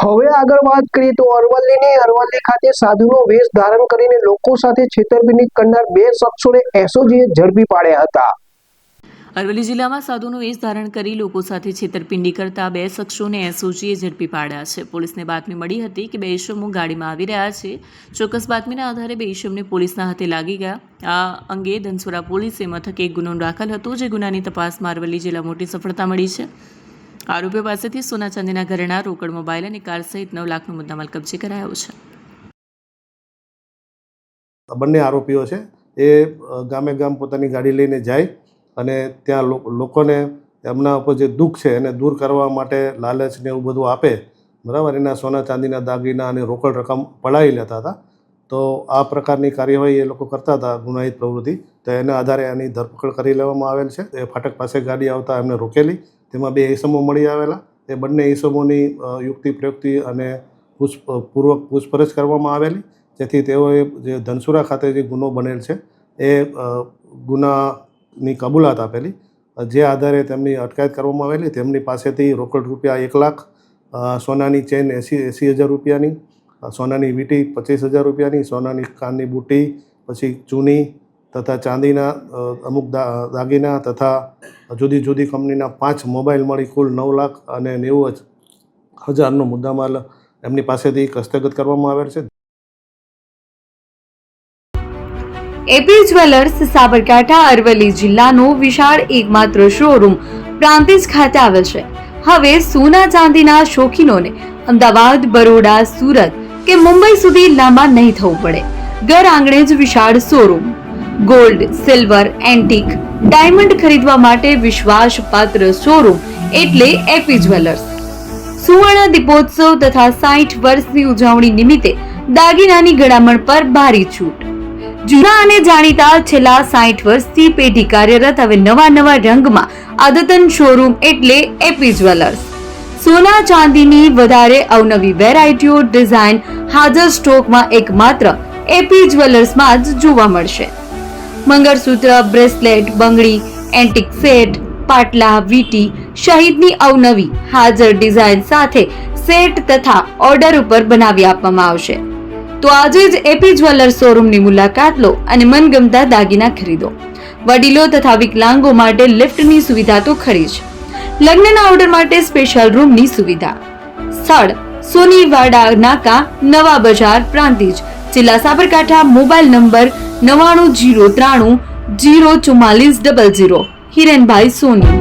હવે આગળ વાત કરીએ તો અરવલ્લી ખાતે સાધુનો વેશ ધારણ કરીને લોકો સાથે છેતરપિંડી કરનાર બે શખ્સોને એસઓજીએ ઝડપી પાડ્યા હતા। અરવલ્લી જિલ્લામાં સાધુનો વેશ ધારણ કરી લોકો સાથે છેતરપિંડી કરતા બે શખ્સોને એસઓજીએ ઝડપી પાડ્યા છે। પોલીસને બાતમી મળી હતી કે બે ઇસમો ગાડીમાં આવી રહ્યા છે। ચોક્કસ બાતમીના આધારે બે ઇસમને પોલીસના હાથે લાગી ગયા। આ અંગે ધનસુરા પોલીસે મથકે એક ગુનો દાખલ હતો, જે ગુનાની તપાસમાં અરવલ્લી જિલ્લા મોટી સફળતા મળી છે। આરોપીઓ પાસેથી સોના ચાંદીના ઘરેણા, રોકડ, મોબાઈલ અને કાર સહિત 9 લાખનો મુદ્દામાલ કબજે કરાયો છે। બંને આરોપીઓ છે એ ગામે ગામ પોતાની ગાડી લઈને જાય અને ત્યાં લોકોને એમના ઉપર જે દુઃખ છે એને દૂર કરવા માટે લાલચ ને એવું બધું આપે, બરાબર। એના સોના ચાંદીના દાગીના અને રોકડ રકમ પડાવી લેતા હતા। તો આ પ્રકારની કાર્યવાહી એ લોકો કરતા હતા, ગુનાહિત પ્રવૃત્તિ। તો એના આધારે એની ધરપકડ કરી લેવામાં આવેલ છે। એ ફાટક પાસે ગાડી આવતા એમને રોકેલી, તેમાં બે ઈસમો મળી આવેલા। એ બંને ઈસમોની યુક્તિ પ્રયુક્તિ અને પૂર્વક પૂછપરછ કરવામાં આવેલી, જેથી તેઓએ જે ધનસુરા ખાતે જે ગુનો બનેલ છે એ ગુનાની કબૂલાત આપેલી, જે આધારે તેમની અટકાયત કરવામાં આવેલી। તેમની પાસેથી રોકડ રૂપિયા 1 લાખ, સોનાની ચેન 80,000 રૂપિયાની, સોનાની વીંટી 25,000 રૂપિયાની, સોનાની કાનની બુટ્ટી, પછી ચૂની તથા ચાંદીના અમુક દાગીના તથા જુદી જુદી કંપનીના 5 મોબાઈલ મળી કુલ 9 લાખ અને 90,000નો મુદ્દામાલ એમની પાસેથી હસ્તગત કરવામાં આવેલ છે। એપી જ્વેલર્સ સાબરકાંઠા અરવલ્લી જિલ્લાનો વિશાળ એકમાત્ર શોરૂમ પ્રાંતિજ ખાતે આવેલ છે। હવે સોના ચાંદીના શોખીનોને અમદાવાદ, બરોડા, સુરત કે મુંબઈ સુધી લાંબા નહીં થવું પડે। ઘર આંગણે જ વિશાળ showroom. Gold, silver, antique, diamond ખરીદવા માટે વિશ્વાસપાત્ર શોરૂમ એટલે એપી જ્વેલર્સ। સુવર્ણ દીપોત્સવ તથા 60 વર્ષની ઉજવણી નિમિત્તે દાગીનાની ગળામણ પર ભારી છૂટ। જૂના અને જાણીતા છેલ્લા 60 વર્ષથી પેઢી કાર્યરત હવે નવા રંગમાં અદ્યતન શોરૂમ એટલે એપી જ્વેલર્સ। સોના ચાંદીની વધારે અવનવી વેરાયટીઓ, ડિઝાઇન હાજર સ્ટોકમાં એકમાત્ર એપી જ્વેલર્સમાં જ જોવા મળશે। મંગળસૂત્ર, બ્રેસલેટ, બંગડી, એન્ટિક સેટ, પાટલા, વીંટી સહિતની અવનવી હાજર ડિઝાઇન સાથે સેટ તથા ઓર્ડર ઉપર બનાવી આપવામાં આવશે। તો આજે જ એપી જ્વેલર્સ શોરૂમની મુલાકાત લો અને મનગમતા દાગીના ખરીદો। વડીલો તથા વિકલાંગો માટે લિફ્ટની સુવિધા તો ખરી જ, લગ્નના ઓર્ડર માટે સ્પેશિયલ રૂમની સુવિધા। સ્થળ સોનીવાડા નાકા, નવા બજાર, પ્રાંતિજ, જિલ્લા સાબરકાંઠા। Mobile number 9903004400। હિરેનભાઈ સોની।